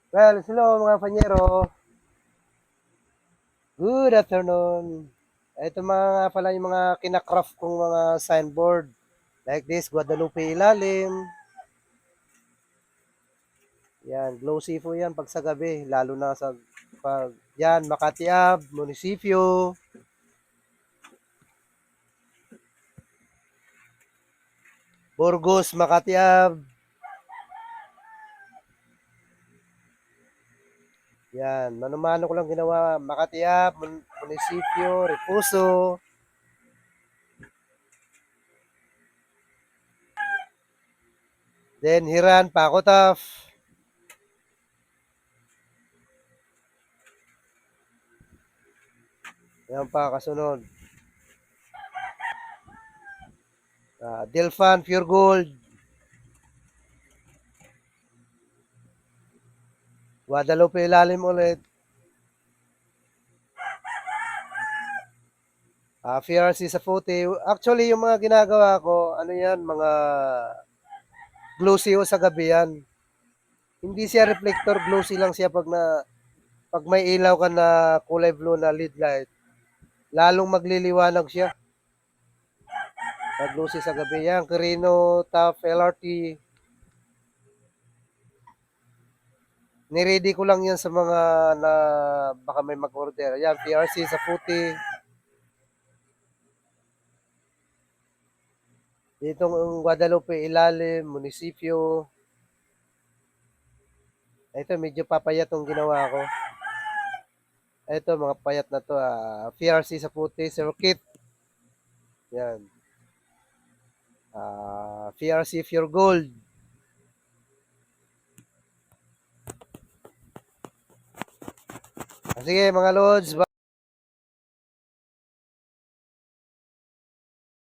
Well, hello mga panyero. Good afternoon. Ito mga pala yung mga kinakraft kong mga signboard. Like this, Guadalupe ilalim. Yan, glossy po yan pag sa gabi. Lalo na sa pag yan, Makati Ave, munisipyo. Burgos, Makati Ave. Yan, mano-mano ko lang ginawa. Makati Ave, munisipyo, Repuso. Then Hiran, Pakotaf. Yan pa kasunod. Delfan, Pure Gold. Guadalupe ilalim ulit. PRC sa puti. Actually, yung mga ginagawa ko, ano yan, mga glossy o sa gabi yan. Hindi siya reflector, glossy lang siya pag may ilaw ka na kulay blue na lead light. Lalong magliliwanag siya. Pag glossy sa gabi yan. Carino, Top, LRT. Niready ko lang yan sa mga na baka may mag-order. Yan, PRC sa puti. Dito ang Guadalupe ilalim, munisipyo. Ito, medyo papayat tong ginawa ko. Ito, mga payat na to. PRC sa puti, circuit. Yan. PRC Pure Gold. Sige, mga lods.